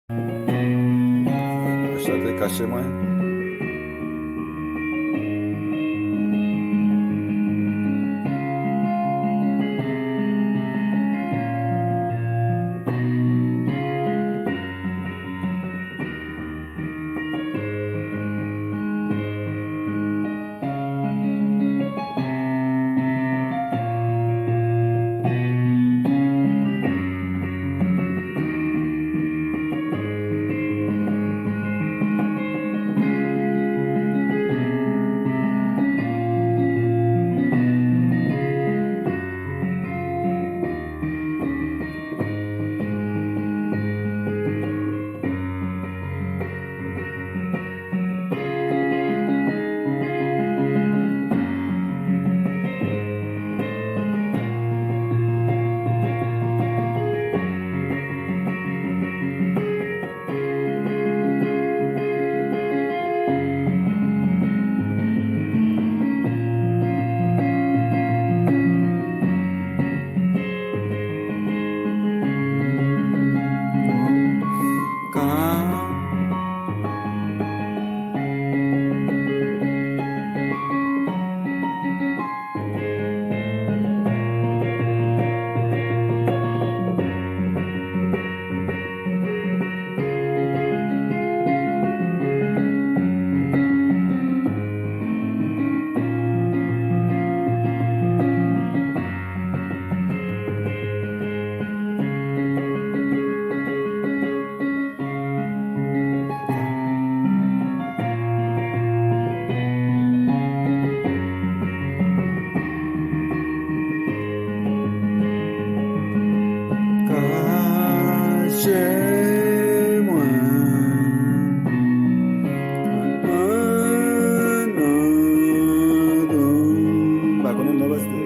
Chante caché moi. Caché moi. Bakonnen la baste.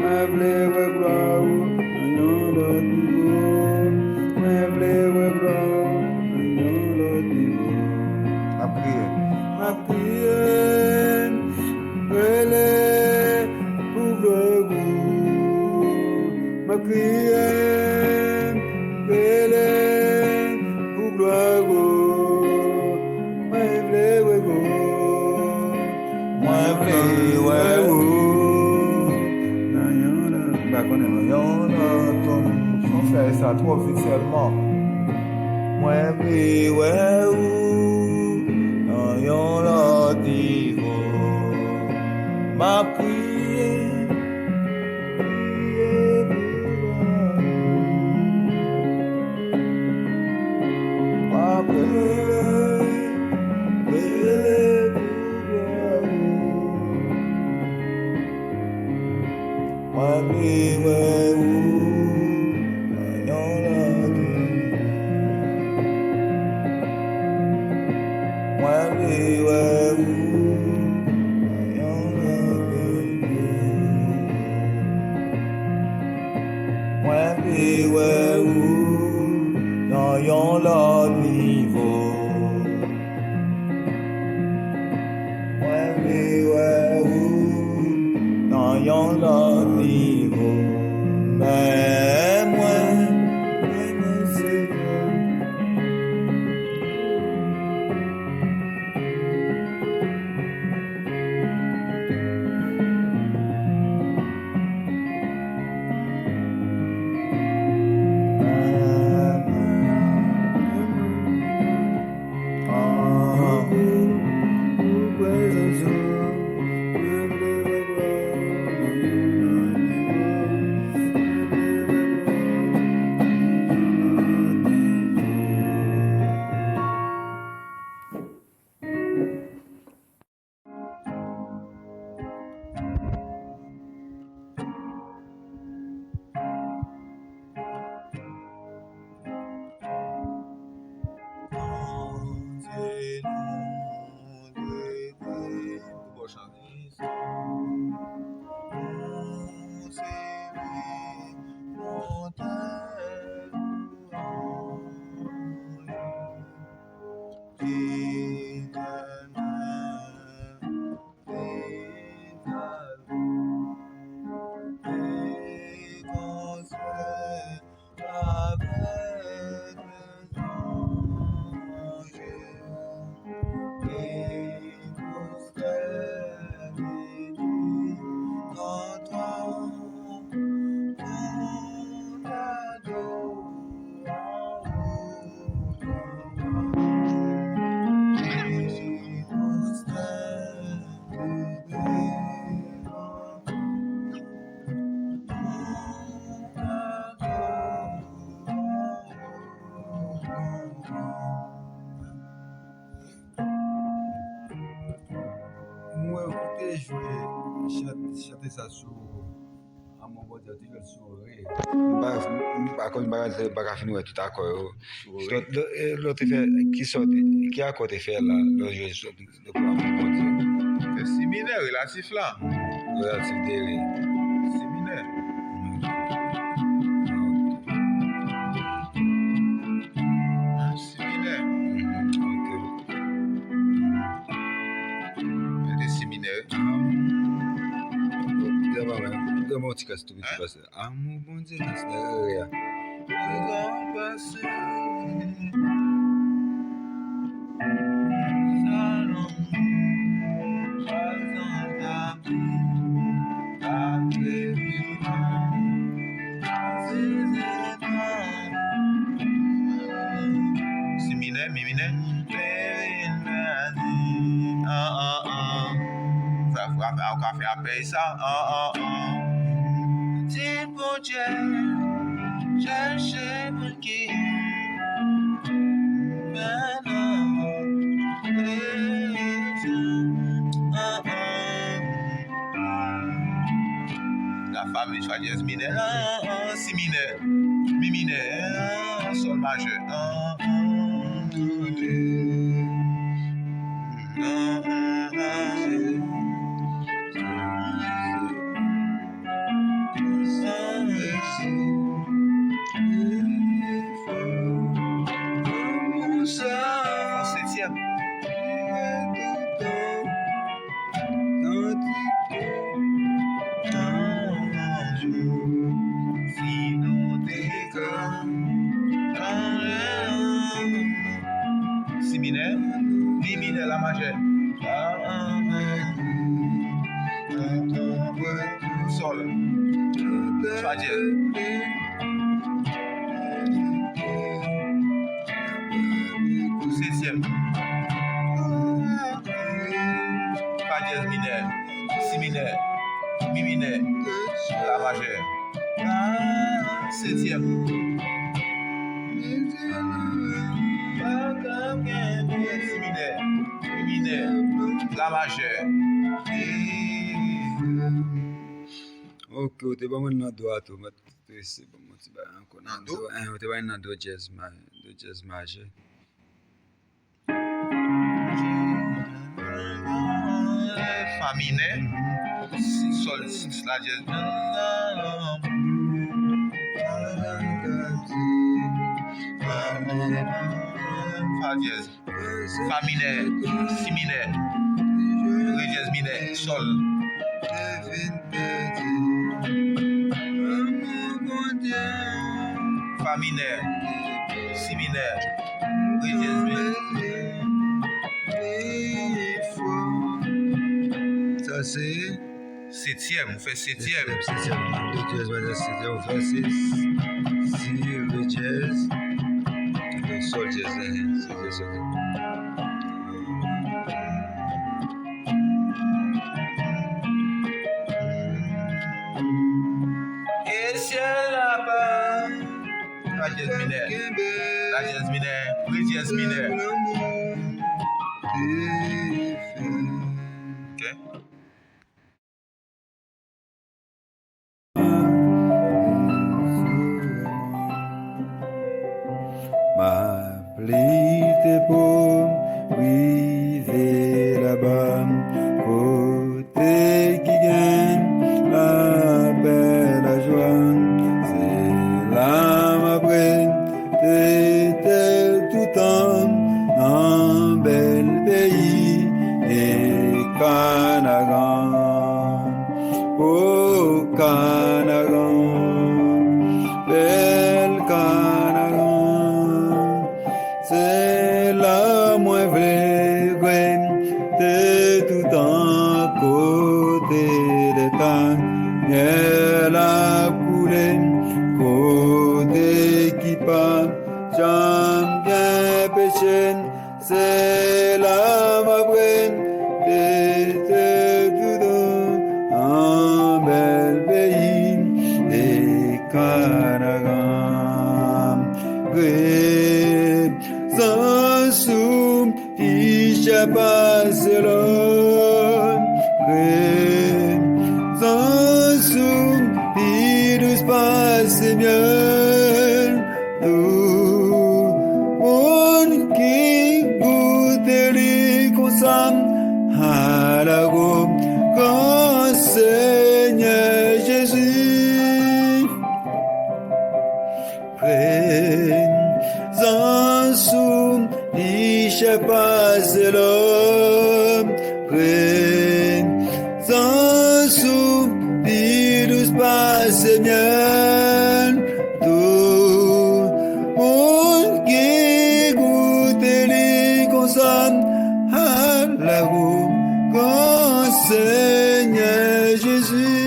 Moi vle ouais gloire ou non l'autre niveau. Moi vle ouais gloire ou non l'autre niveau. Ma prière. Ma prière, brûler pour le goût. Ma prière, brûler pour le goût. Moi vle ouais gloire. Moi vle ouais goût. Non yon là, bah qu'on est Yon on fait ça trop officiellement. Moi vle ouais dans yon l'autre niveau. Ma prière, ma prière, moi vle ouais dans yon l'autre niveau. Moi vle ouais dans yon l'autre niveau. Moi vle ouais dans yon l'autre niveau. Moi vle ouais dans yon l'autre niveau. Mais moi c'est Moi, écoutez, je vais chanter ça sur à mon bord d'article sur rire. Par contre, je ne vais pas finir tout à coup. L'autre fait, qui a côté faire là, le jeu de pouvoir c'est séminaire relatif là. relatif des Séminaire. Séminaire. Des séminaires. Dama petit casse tout petit passe. Ah mon bon Dieu, c'est derrière. Séminaire, miminet. Ça va encore faire payer ça. Dis bon Dieu, je sais pour qui. La femme est choisie dièse mineur, si mineur, mi mineur, sol majeur. sol, fa dièse, septième, fa dièse mineur, si mineur, mi mineur, la majeure, septième, si mineur, mi mineur, la majeure. Ok, t'es pas mal dans droite, mais c'est bon, tu vas encore Dans do? t'es pas dans do jazz majeur. Fa mineur, sol, la dièse, fa dièse, fa mineur, si mineur, ré dièse mineur, sol, fa mineur, si mineur, ré dièse mineur. Ça c'est Septième, on fait septième. septième, do jazz majeur, septième, on fait si, ré jazz, sol jazz, c'est ça. Et le ciel là-bas, la dièse mineur, la dièse mineur, ré dièse mineur. Ok. M'appeler pour briser là-bas, côté qui gagne la belle joie. C'est là après, t'étais tout en un bel pays et Canagan. Oh, Canagan, belle Canagan, c'est la moins vraie, de tout en côté de temps, elle a coulé, côté qui part, j'aime bien péché, c'est la vraie, de tout un bel pays et Canagan. Sans sou, je passe l'homme. Sans sou, il passe bien. Tout monde qui goûte les consomme à la gomme. Grand Seigneur Jésus, présence je passe l'homme, présence virus passe bien, tout monde qui goûte les consomme à la roue, grand Seigneur Jésus,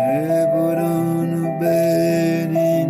et pour nous bénir,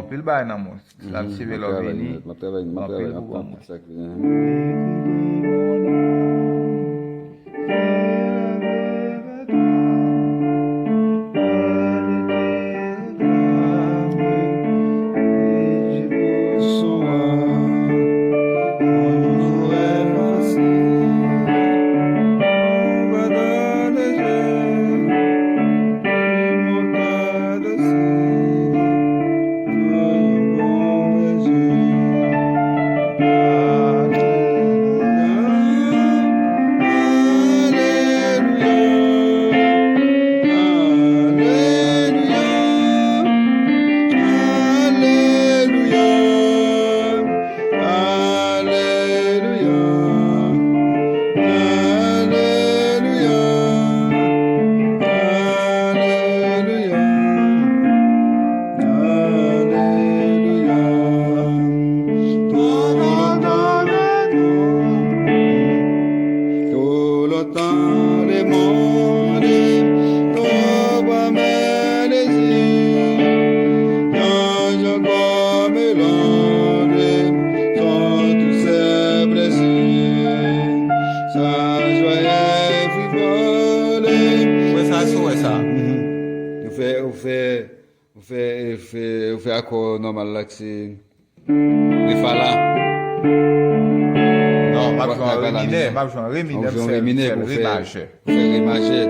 Pile bay nan mons. La sive lo vini. Ma travail, fait accord normal là, c'est. Les là. Non, je joue un réminé. Je joue un réminé. On réminé pour faire rimager.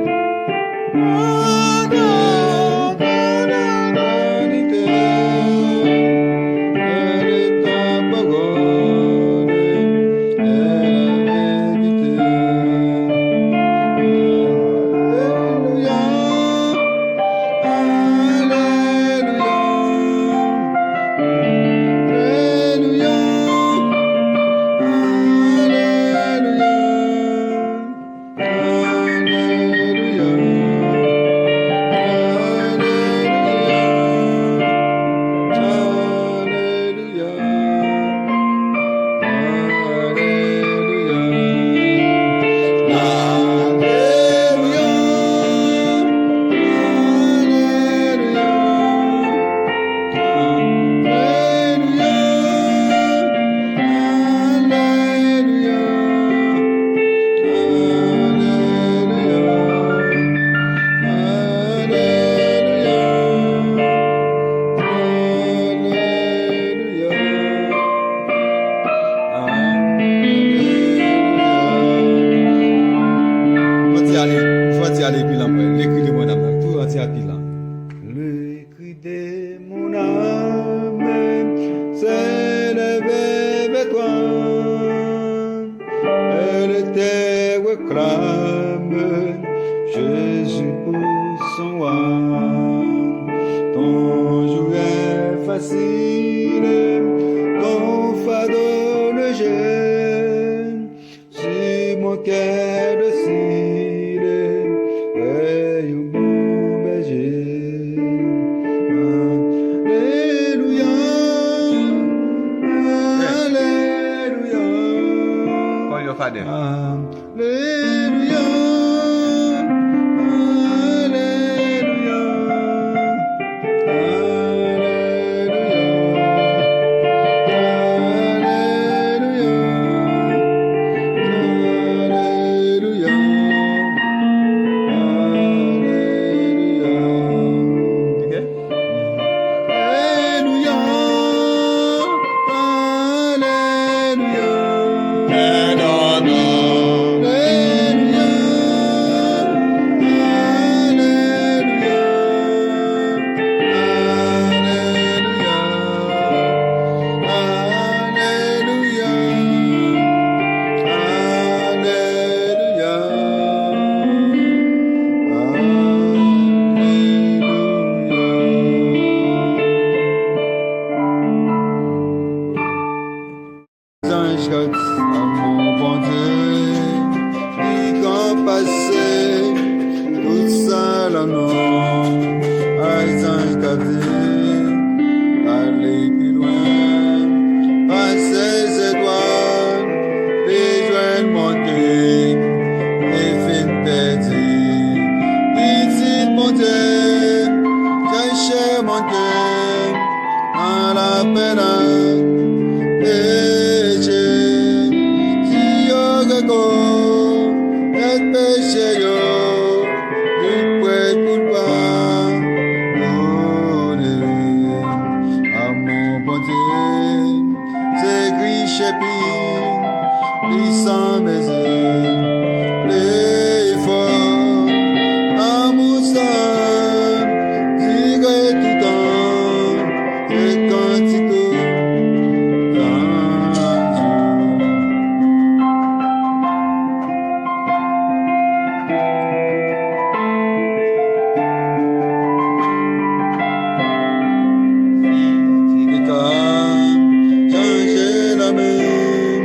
Changer la main,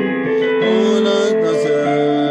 on a dansé.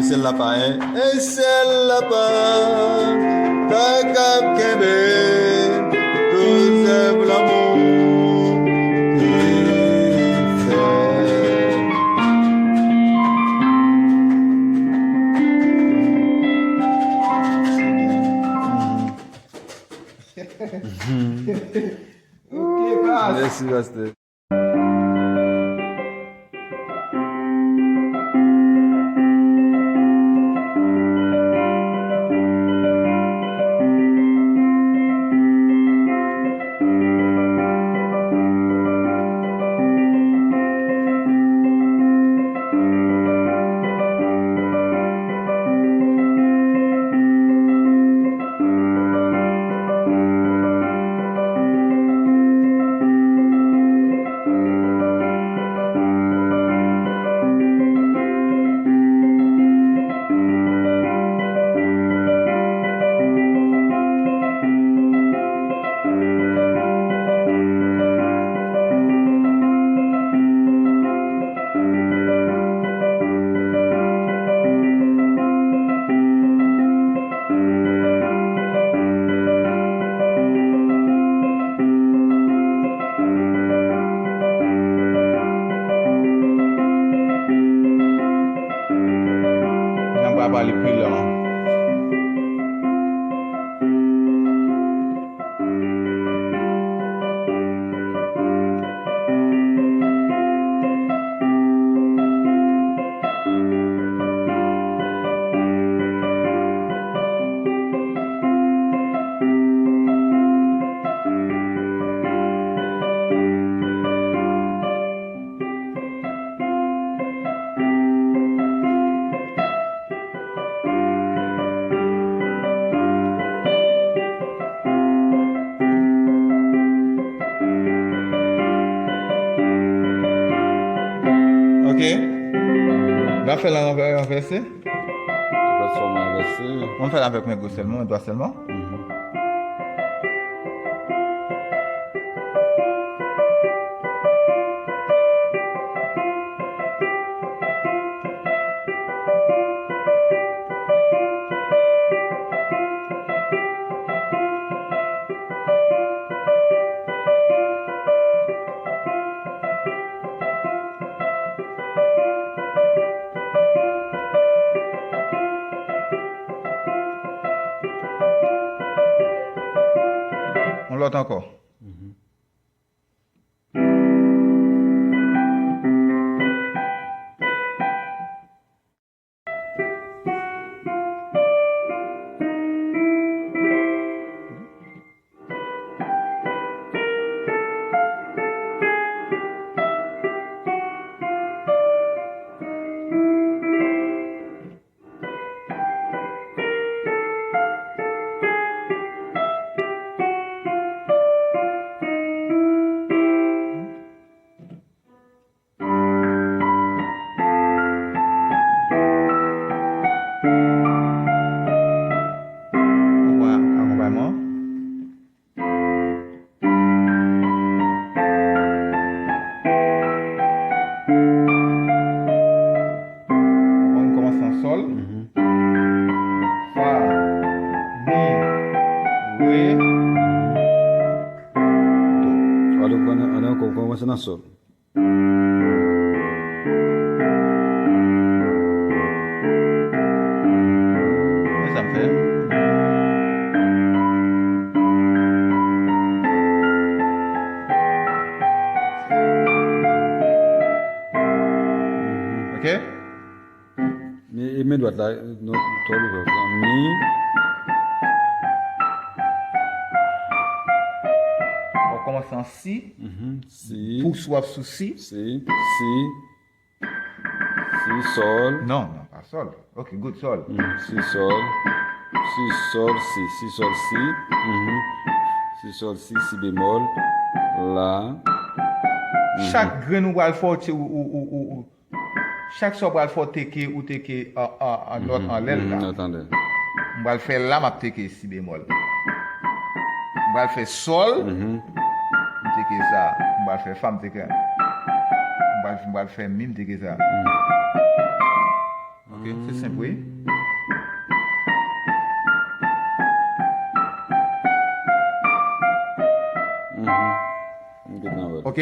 c'est le lapin, hein? Et c'est le lapin, ta cap kembe, tout c'est l'amour qu'il fait. Ok, passe. Merci, Pasteur. On va parler plus long. Ok. On va faire l'enverser. Après, ça, on va inverser. On fait avec mes goûts seulement, mes doigts seulement. On l'autre encore. Accompagnement. On commence en sol. Fa, mi, ré, do. Olha o como você nasceu. Qu'est-ce que ça me fait? Ok? Et mes doigts là, toi le verbe là. Mi, On commence en si. si, Pour swap sous si. si, sol, Non, non, pas sol. Ok, good, sol. si, sol, si, sol, si bémol, la. Chaque grain ou al forte ou chaque so al forte teke ou teke en note en l'aile là. Attendez. On va le faire là, m'a teke si bémol. On va le faire sol. Teke ça. On va le faire femme teke. On va le faire mime teke ça. Ok. Ok, c'est simple, oui. Good now. Ok.